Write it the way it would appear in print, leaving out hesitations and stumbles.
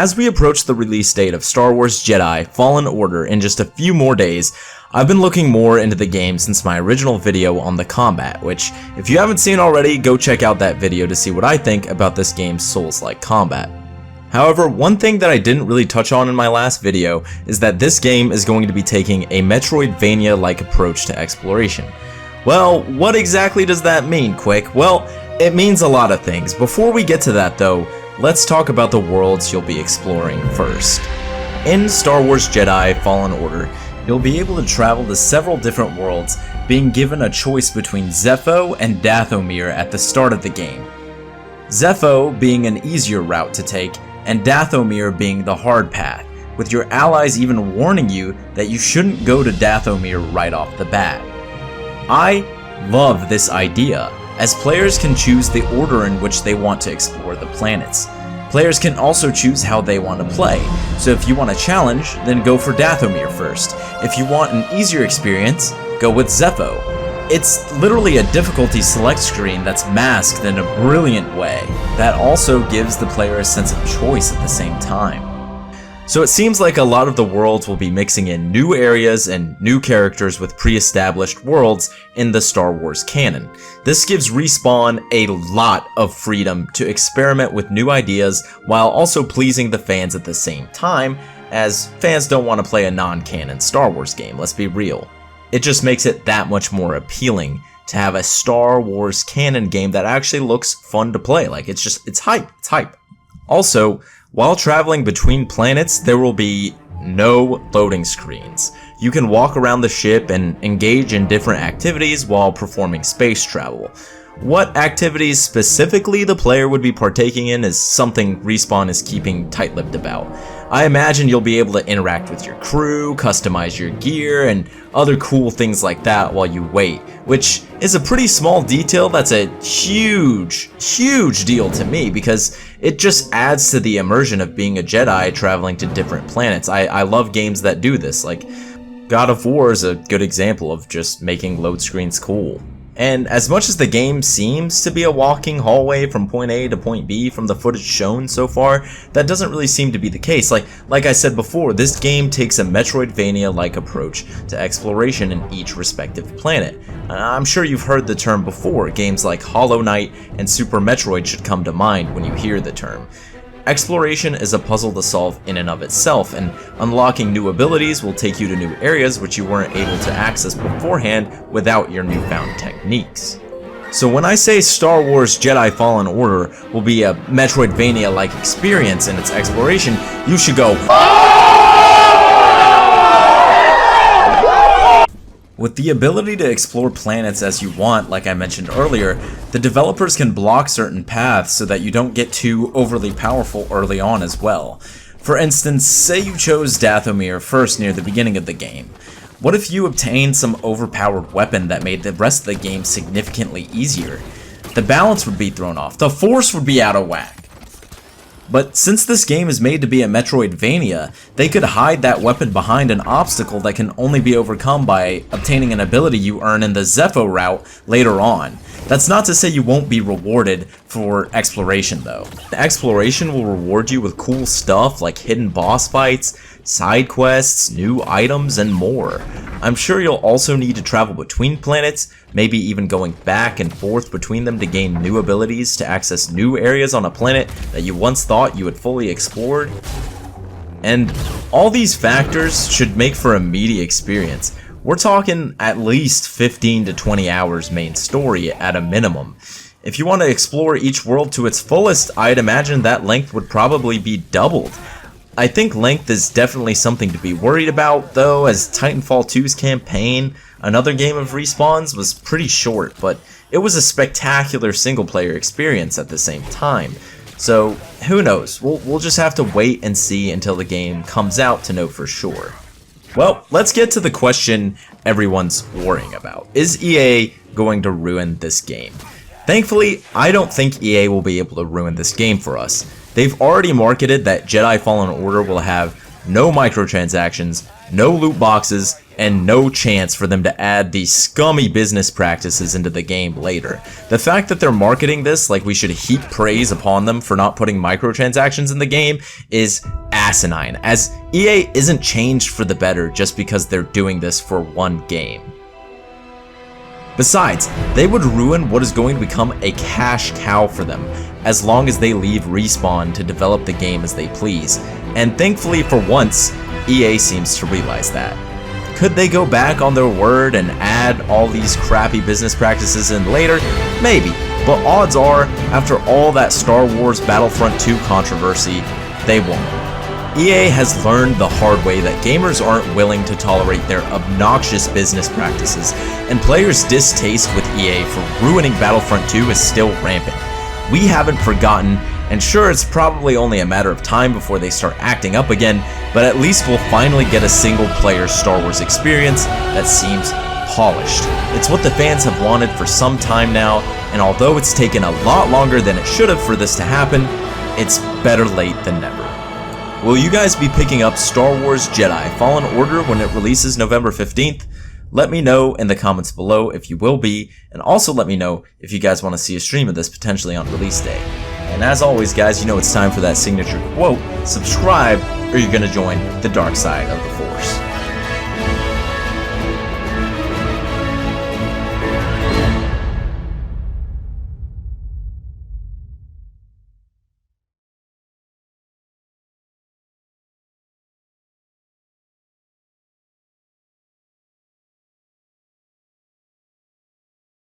as we approach the release date of Star Wars Jedi Fallen Order in just a few more days, I've been looking more into the game since my original video on the combat, which, if you haven't seen already, go check out that video to see what I think about this game's Souls-like combat. However, one thing that I didn't really touch on in my last video is that this game is going to be taking a metroidvania-like approach to exploration. Well, what exactly does that mean, Quick? Well, it means a lot of things. Before we get to that though, let's talk about the worlds you'll be exploring first. In Star Wars Jedi Fallen Order, you'll be able to travel to several different worlds, being given a choice between Zepho and Dathomir at the start of the game. Zepho being an easier route to take, and Dathomir being the hard path, with your allies even warning you that you shouldn't go to Dathomir right off the bat. I love this idea, as players can choose the order in which they want to explore the planets. Players can also choose how they want to play, so if you want a challenge, then go for Dathomir first. If you want an easier experience, go with Zepho. It's literally a difficulty select screen that's masked in a brilliant way that also gives the player a sense of choice at the same time. So it seems like a lot of the worlds will be mixing in new areas and new characters with pre-established worlds in the Star Wars canon. This gives Respawn a lot of freedom to experiment with new ideas while also pleasing the fans at the same time, as fans don't want to play a non-canon Star Wars game, let's be real. It just makes it that much more appealing to have a Star Wars canon game that actually looks fun to play. Like, it's hype. Also, while traveling between planets, there will be no loading screens. You can walk around the ship and engage in different activities while performing space travel. What activities specifically the player would be partaking in is something Respawn is keeping tight-lipped about. I imagine you'll be able to interact with your crew, customize your gear, and other cool things like that while you wait, which is a pretty small detail that's a huge deal to me because it just adds to the immersion of being a Jedi traveling to different planets. I love games that do this, like God of War is a good example of just making load screens cool. And as much as the game seems to be a walking hallway from point A to point B from the footage shown so far, that doesn't really seem to be the case. Like I said before, this game takes a metroidvania-like approach to exploration in each respective planet. I'm sure you've heard the term before. Games like Hollow Knight and Super Metroid should come to mind when you hear the term. Exploration is a puzzle to solve in and of itself, and unlocking new abilities will take you to new areas which you weren't able to access beforehand without your newfound techniques. So when I say Star Wars Jedi Fallen Order will be a Metroidvania-like experience in its exploration, you should go With the ability to explore planets as you want, like I mentioned earlier, the developers can block certain paths so that you don't get too overly powerful early on as well. For instance, say you chose Dathomir first near the beginning of the game. What if you obtained some overpowered weapon that made the rest of the game significantly easier? The balance would be thrown off, the force would be out of whack. But since this game is made to be a Metroidvania, they could hide that weapon behind an obstacle that can only be overcome by obtaining an ability you earn in the Zepho route later on. That's not to say you won't be rewarded for exploration though. Exploration will reward you with cool stuff like hidden boss fights, side quests, new items, and more. I'm sure you'll also need to travel between planets, maybe even going back and forth between them to gain new abilities to access new areas on a planet that you once thought you had fully explored. And all these factors should make for a meaty experience. We're talking at least 15 to 20 hours main story at a minimum. If you want to explore each world to its fullest, I'd imagine that length would probably be doubled. I think length is definitely something to be worried about, though, as Titanfall 2's campaign, another game of Respawn's, was pretty short, but it was a spectacular single-player experience at the same time. So, who knows? We'll just have to wait and see until the game comes out to know for sure. Well, let's get to the question everyone's worrying about. Is EA going to ruin this game? Thankfully, I don't think EA will be able to ruin this game for us. They've already marketed that Jedi Fallen Order will have no microtransactions, no loot boxes, and no chance for them to add these scummy business practices into the game later. The fact that they're marketing this like we should heap praise upon them for not putting microtransactions in the game is asinine, as EA isn't changed for the better just because they're doing this for one game. Besides, they would ruin what is going to become a cash cow for them, as long as they leave Respawn to develop the game as they please, and thankfully for once, EA seems to realize that. Could they go back on their word and add all these crappy business practices in later? Maybe, but odds are, after all that Star Wars Battlefront 2 controversy, they won't. EA has learned the hard way that gamers aren't willing to tolerate their obnoxious business practices, and players' distaste with EA for ruining Battlefront 2 is still rampant. We haven't forgotten, and sure, it's probably only a matter of time before they start acting up again, but at least we'll finally get a single-player Star Wars experience that seems polished. It's what the fans have wanted for some time now, and although it's taken a lot longer than it should have for this to happen, it's better late than never. Will you guys be picking up Star Wars Jedi Fallen Order when it releases November 15th? Let me know in the comments below if you will be, and also let me know if you guys want to see a stream of this potentially on release day. And as always guys, you know it's time for that signature quote: subscribe or you're gonna join the dark side of the Force.